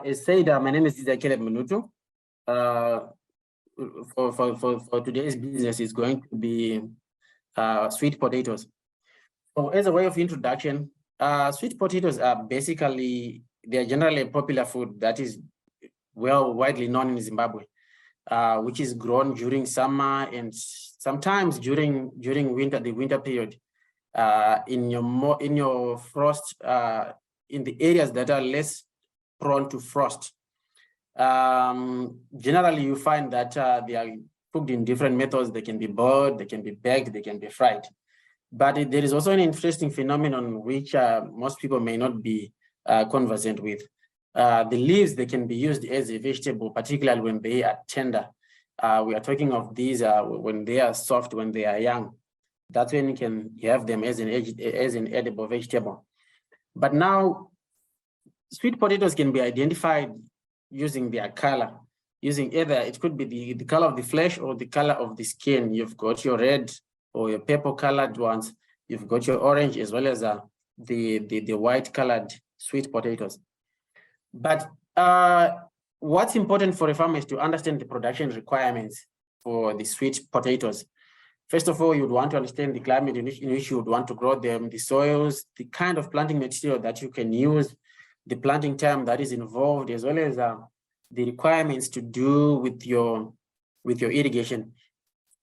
as said, my name is Caleb Munhutu. For today's business is going to be sweet potatoes. So as a way of introduction, sweet potatoes are basically, they're generally a popular food that is widely known in Zimbabwe, which is grown during summer and sometimes during winter, the winter period, in your frost, in the areas that are less prone to frost. Generally, you find that they are cooked in different methods. They can be boiled, they can be baked, they can be fried. But there is also an interesting phenomenon which most people may not be conversant with. The leaves, they can be used as a vegetable, particularly when they are tender. We are talking of these when they are soft, when they are young. That's when you can have them as an edible vegetable. But now, sweet potatoes can be identified using their color, using either, it could be the color of the flesh or the color of the skin. You've got your red or your purple colored ones. You've got your orange as well as the white colored sweet potatoes. But what's important for a farmer is to understand the production requirements for the sweet potatoes. First of all, you'd want to understand the climate in which you would want to grow them, the soils, the kind of planting material that you can use, the planting time that is involved, as well as the requirements to do with your irrigation.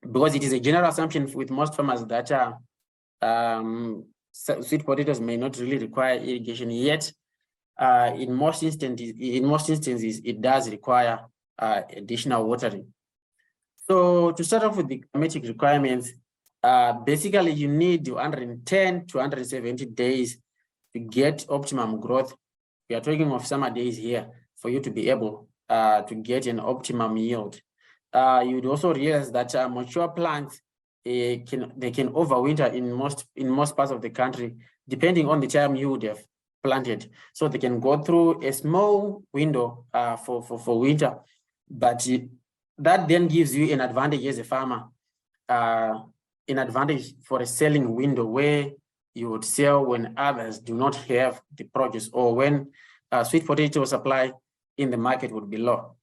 Because it is a general assumption with most farmers that sweet potatoes may not really require irrigation, yet in most instances, it does require additional watering. So to start off with the climatic requirements, basically you need 110 to 170 days to get optimum growth. We are talking of summer days here for you to be able to get an optimum yield. You'd also realize that mature plants they can overwinter in most parts of the country, depending on the time you would have planted. So they can go through a small window for winter, but that then gives you an advantage as a farmer, an advantage for a selling window where you would sell when others do not have the produce, or when sweet potato supply in the market would be low.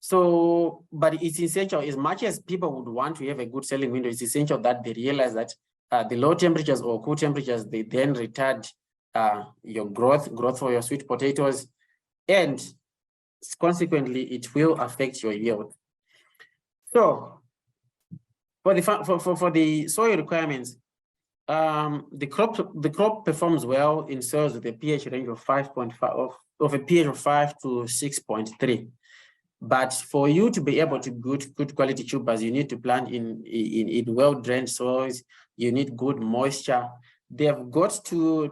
So, but it's essential, as much as people would want to have a good selling window, it's essential that they realize that the low temperatures or cool temperatures, they then retard your growth for your sweet potatoes, and consequently, it will affect your yield. So, for the soil requirements, the crop performs well in soils with a pH range of 5.5 of a pH of 5 to 6.3. But for you to be able to good quality tubers, you need to plant in well-drained soils. You need good moisture. They have got to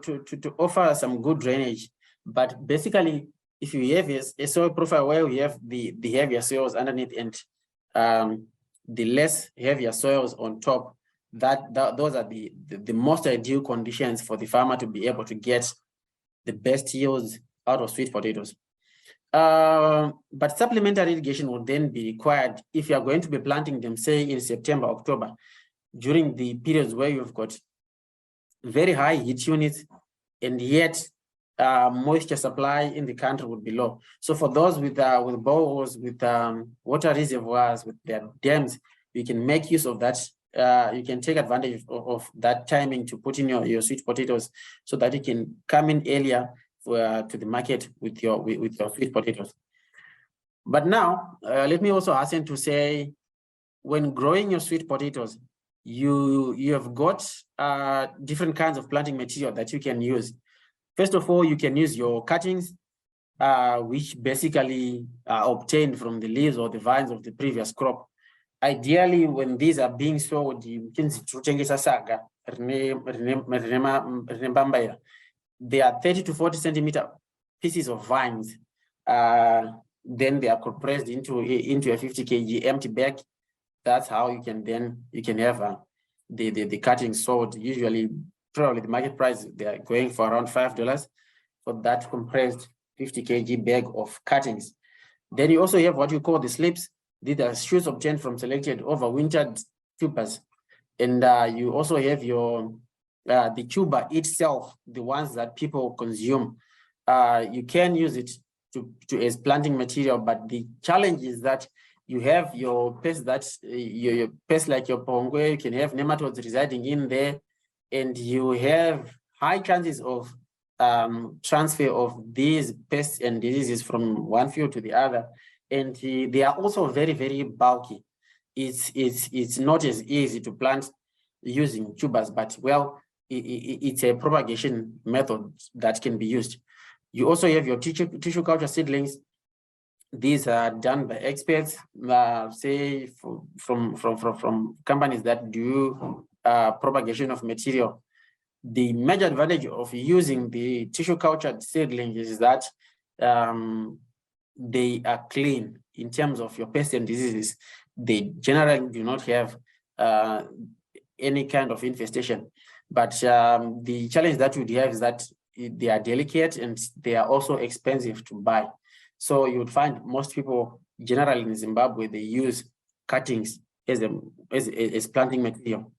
offer some good drainage. But basically, if you have a soil profile where you have the heavier soils underneath and the less heavier soils on top, those are the most ideal conditions for the farmer to be able to get the best yields out of sweet potatoes. But supplementary irrigation will then be required if you are going to be planting them, say in September, October, during the periods where you've got very high heat units, and yet moisture supply in the country would be low. So for those with boreholes, with water reservoirs, with their dams, you can make use of that. You can take advantage of that timing to put in your sweet potatoes, so that you can come in earlier to the market with your sweet potatoes. But now, let me also hasten to say, when growing your sweet potatoes, you have got different kinds of planting material that you can use. First of all, you can use your cuttings, which basically are obtained from the leaves or the vines of the previous crop. Ideally, when these are being sold, you can see saga. They are 30 to 40 centimeter pieces of vines. Then they are compressed into a 50 kg empty bag. That's how you can have the cuttings sold. Usually, probably the market price, they are going for around $5 for that compressed 50 kg bag of cuttings. Then you also have what you call the slips. These are shoots obtained from selected overwintered tubers. And you also have the tuber itself, the ones that people consume. you can use it as planting material, but the challenge is that you have your pests your pests like your pongwe, you can have nematodes residing in there, and you have high chances of transfer of these pests and diseases from one field to the other, and they are also very, very bulky. It's not as easy to plant using tubers, but well, it's a propagation method that can be used. You also have your tissue culture seedlings. These are done by experts, say from companies that do propagation of material. The major advantage of using the tissue cultured seedlings is that they are clean in terms of your pests and diseases. They generally do not have any kind of infestation. But the challenge that we have is that they are delicate and they are also expensive to buy. So you would find most people generally in Zimbabwe, they use cuttings as planting material.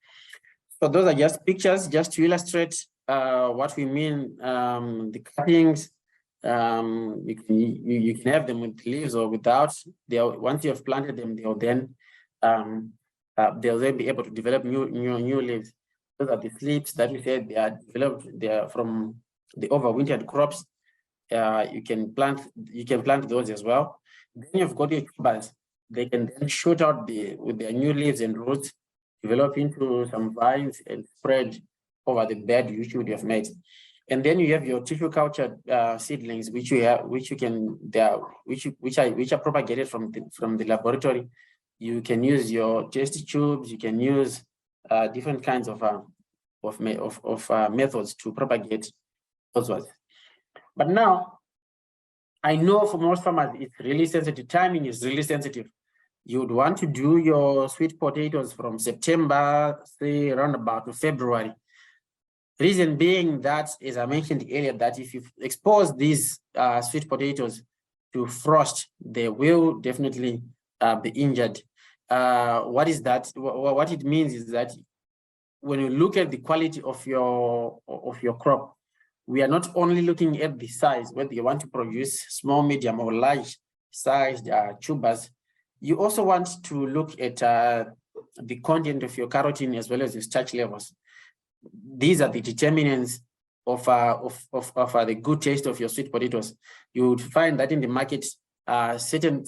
So those are just pictures just to illustrate what we mean. The cuttings, you can have them with leaves or without. Once you have planted them, they'll then be able to develop new leaves. Those are the slips that we said they are developed. They are from the overwintered crops. You can plant those as well. Then you've got your tubers. They can then shoot out with their new leaves and roots, develop into some vines and spread over the bed which you would have made. And then you have your tissue cultured seedlings, which are propagated from the laboratory. You can use your test tubes. You can use different kinds of methods to propagate those ones. But now, I know for most farmers, it's really sensitive. Timing is really sensitive. You would want to do your sweet potatoes from September, say around about to February. Reason being that, as I mentioned earlier, that if you expose these sweet potatoes to frost, they will definitely be injured. What is that? What it means is that when you look at the quality of your crop, we are not only looking at the size, whether you want to produce small, medium, or large sized tubers. You also want to look at the content of your carotene as well as the starch levels. These are the determinants of the good taste of your sweet potatoes. You would find that in the market, certain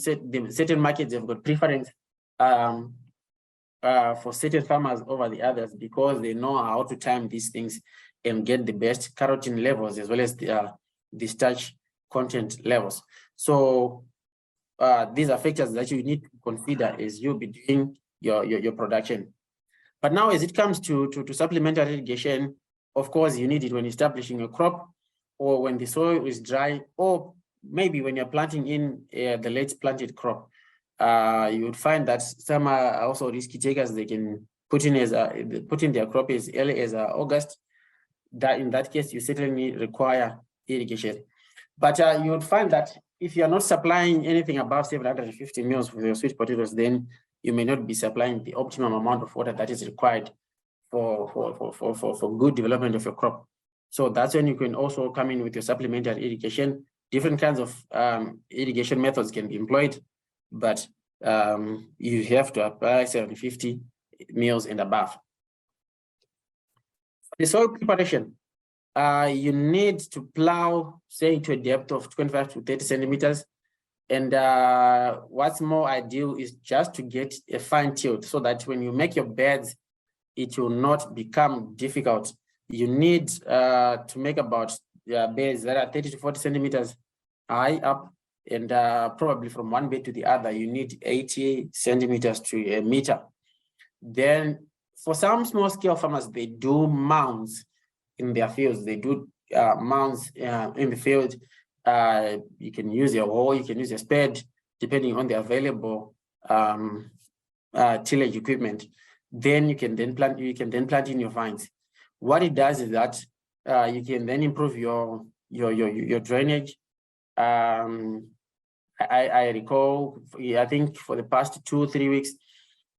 markets have got preference for certain farmers over the others because they know how to time these things and get the best carotene levels as well as the starch content levels. So these are factors that you need to consider as you'll be doing your production. But now, as it comes to supplementary irrigation, of course, you need it when establishing a crop or when the soil is dry, or maybe when you're planting in the late planted crop. You would find that some are also risky takers. They can put in their crop as early as August. That in that case, you certainly require irrigation. But you would find that if you are not supplying anything above 750 mils for your sweet potatoes, then you may not be supplying the optimum amount of water that is required for good development of your crop. So that's when you can also come in with your supplementary irrigation. Different kinds of irrigation methods can be employed, but you have to apply 750 mils and above. The soil preparation, you need to plow, say, to a depth of 25 to 30 centimeters. And what's more ideal is just to get a fine tilt so that when you make your beds, it will not become difficult. You need to make about beds that are 30 to 40 centimeters high up, and probably from one bed to the other, you need 80 centimeters to a meter. Then for some small scale farmers, they do mounds in their fields. They do mounds in the field. You can use your hoe, you can use a spade, depending on the available tillage equipment. Then you can then plant in your vines. What it does is that you can then improve your drainage. I recall, I think for the past 2-3 weeks,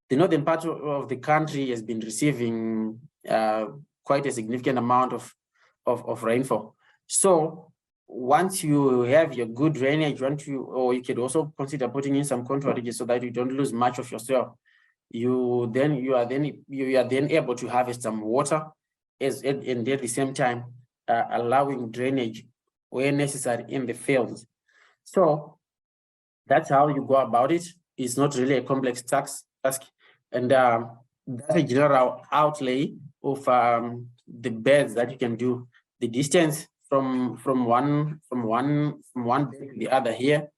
the northern part of the country has been receiving quite a significant amount of rainfall. So once you have your good drainage, or you could also consider putting in some contour ridges so that you don't lose much of your soil. You are then able to harvest some water, and at the same time allowing drainage where necessary in the fields. So that's how you go about it. It's not really a complex task, and that's a general outlay of the beds that you can do. The distance from one bed to the other here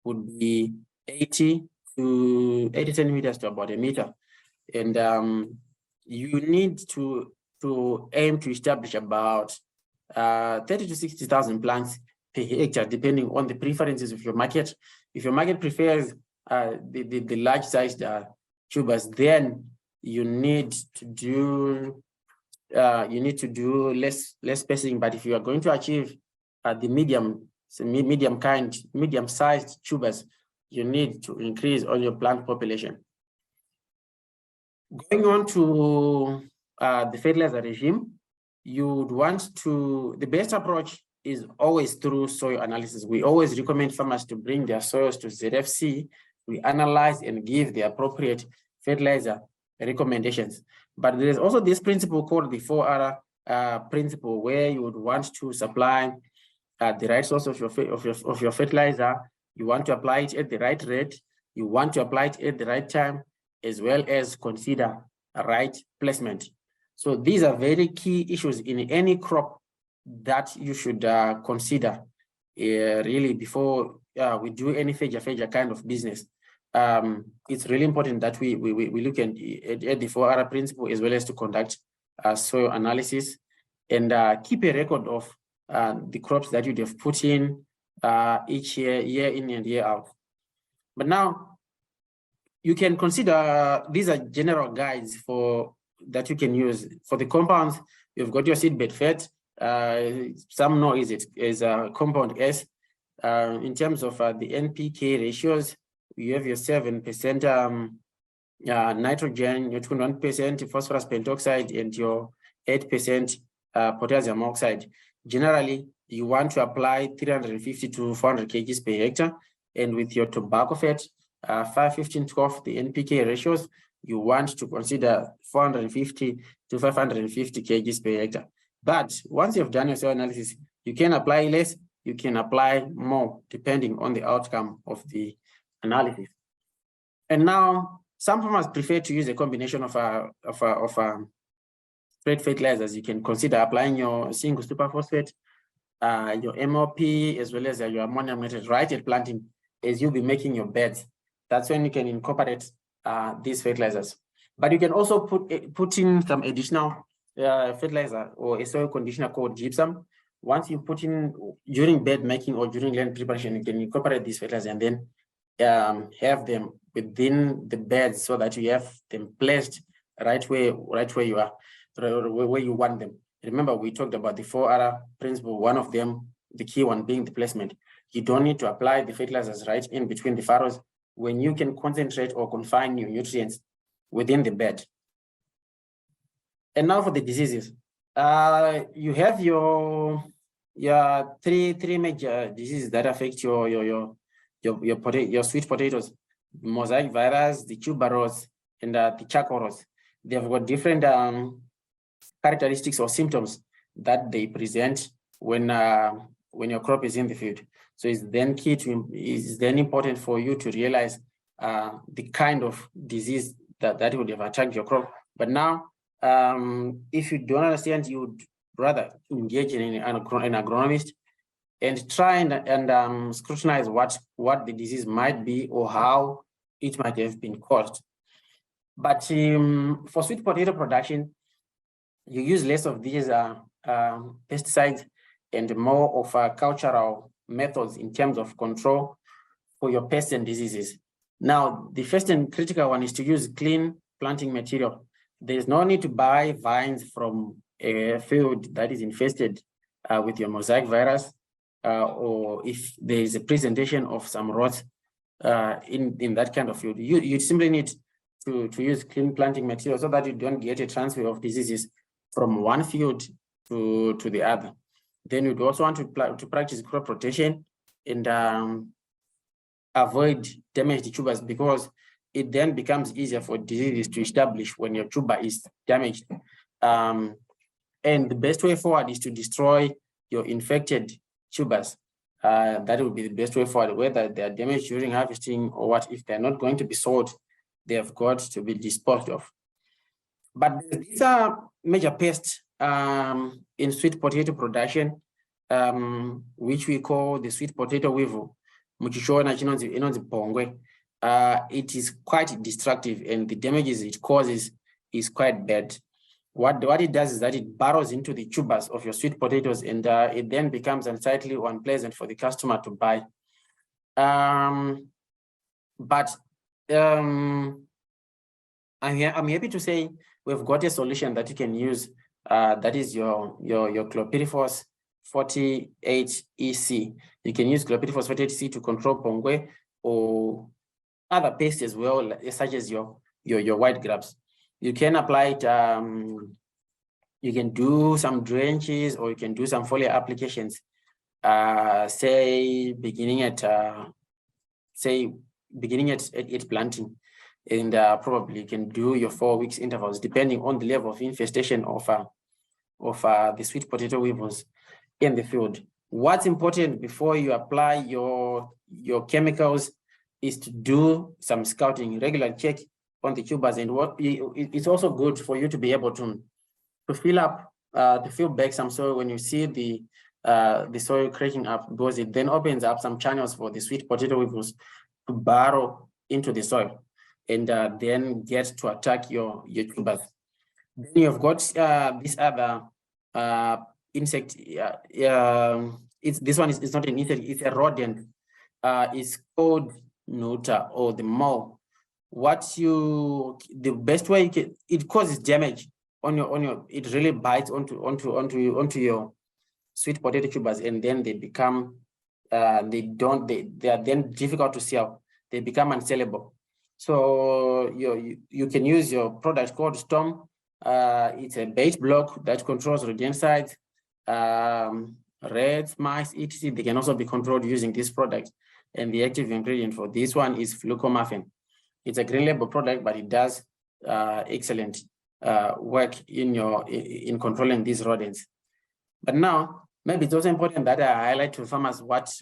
would be 80 centimeters to about a meter, and you need to aim to establish about 30 to 60,000 plants per hectare, depending on the preferences of your market. If your market prefers the large-sized tubers, then you need to do less spacing. But if you are going to achieve the medium-sized tubers, you need to increase on your plant population. Going on to the fertilizer regime, you would want to, the best approach is always through soil analysis. We always recommend farmers to bring their soils to ZFC. We analyze and give the appropriate fertilizer recommendations. But there is also this principle called the 4R principle, where you would want to supply the right source of your fertilizer. You want to apply it at the right rate. You want to apply it at the right time, as well as consider a right placement. So these are very key issues in any crop that you should consider really before we do any fedger kind of business. It's really important that we look at the 4R principle, as well as to conduct soil analysis and keep a record of the crops that you'd have put in each year in and year out. But now you can consider these are general guides that you can use. For the compounds, you've got your seedbed fat. Some know it as compound S. In terms of the NPK ratios, you have your 7% nitrogen, your 21% phosphorus pentoxide, and your 8% potassium oxide. Generally, you want to apply 350 to 400 kgs per hectare. And with your tobacco fat, 5-15-12, the NPK ratios, you want to consider 450 to 550 kgs per hectare. But once you've done your soil analysis, you can apply less, you can apply more, depending on the outcome of the analysis. And now, some farmers prefer to use a combination of straight fertilizers. You can consider applying your single superphosphate, your MOP, as well as your ammonium nitrate right at planting, as you'll be making your beds. That's when you can incorporate these fertilizers. But you can also put in some additional fertilizer or a soil conditioner called gypsum. Once you put in during bed making or during land preparation, you can incorporate these fertilizers and then have them within the beds so that you have them placed right where you are, where you want them. Remember, we talked about the 4R principle, one of them, the key one being the placement. You don't need to apply the fertilizers right in between the furrows when you can concentrate or confine your nutrients within the bed. And now for the diseases. You have your three major diseases that affect your sweet potatoes: mosaic virus, the tuberose, and the charcoal rot. They've got different characteristics or symptoms that they present when your crop is in the field. So it's then important for you to realize the kind of disease that would have attacked your crop. But now, if you don't understand, you would rather engage in an agronomist and try and scrutinize what the disease might be or how it might have been caused. But for sweet potato production, you use less of these pesticides and more of cultural methods in terms of control for your pests and diseases. Now, the first and critical one is to use clean planting material. There's no need to buy vines from a field that is infested with your mosaic virus, or if there is a presentation of some rot in that kind of field. You simply need to use clean planting material so that you don't get a transfer of diseases from one field to the other. Then you'd also want to practice crop rotation and avoid damaged tubers, because it then becomes easier for diseases to establish when your tuber is damaged. And the best way forward is to destroy your infected tubers. That would be the best way forward, whether they are damaged during harvesting or what. If they're not going to be sold, they have got to be disposed of. But these are major pests in sweet potato production, which we call the sweet potato weevil. It is quite destructive, and the damages it causes is quite bad. What it does is that it burrows into the tubers of your sweet potatoes, and it then becomes unsightly or unpleasant for the customer to buy. I'm happy to say we've got a solution that you can use. That is your chlorpyrifos 48EC. You can use chlorpyrifos 48EC to control pongwe or other pests as well, such as your white grubs. You can apply it. You can do some drenches, or you can do some foliar applications. Say beginning at planting, and probably you can do your 4 weeks intervals depending on the level of infestation of the sweet potato weevils in the field. What's important before you apply your chemicals is to do some scouting, regular check on the tubers, and it's also good for you to be able to fill up, to fill back some soil when you see the soil cracking up, because it then opens up some channels for the sweet potato weevils to burrow into the soil and then get to attack your tubers. Then you've got this other insect. This one is not an insect; it's a rodent. It's called Nuta, or the mole. The best way it causes damage on your, it really bites onto your sweet potato tubers, and then they become they are then difficult to sell. They become unsellable. So you can use your product called Storm. It's a bait block that controls rodenticides, rats, mice, etc. They can also be controlled using this product. And the active ingredient for this one is flucomorphin. It's a green label product, but it does excellent work in controlling these rodents. But now, maybe it's also important that I highlight to farmers the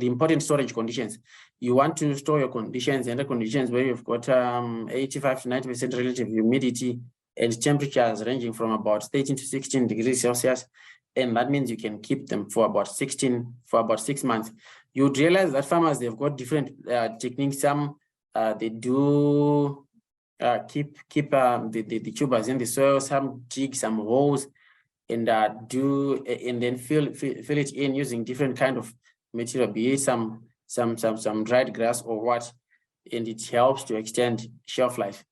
important storage conditions. You want to store your conditions and the conditions where you've got 85 to 90% relative humidity and temperatures ranging from about 13 to 16 degrees Celsius. And that means you can keep them for about 6 months. You'd realize that farmers, they've got different techniques. Some they do keep the tubers in the soil, some dig some holes and then fill it in using different kind of material, be it some dried grass or what, and it helps to extend shelf life.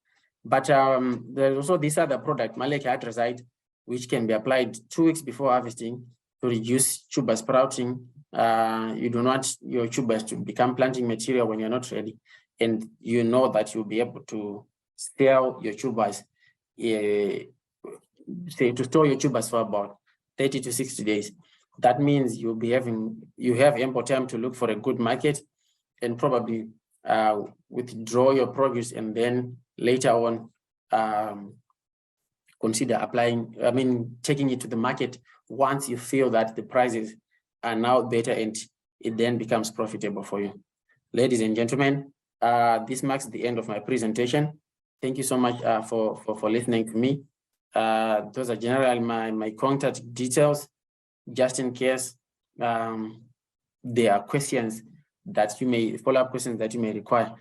But there's also this other product, Malic hydrazide, which can be applied 2 weeks before harvesting to reduce tuber sprouting. You do not want your tubers to become planting material when you're not ready, and you know that you'll be able to sell your tubers, to store your tubers for about 30 to 60 days. That means you have ample time to look for a good market and probably withdraw your produce, and then later on consider taking it to the market once you feel that the prices are now better and it then becomes profitable for you. Ladies and gentlemen, this marks the end of my presentation. Thank you so much for listening to me. Those are generally my contact details, just in case there are questions that you may, follow-up questions that you may require.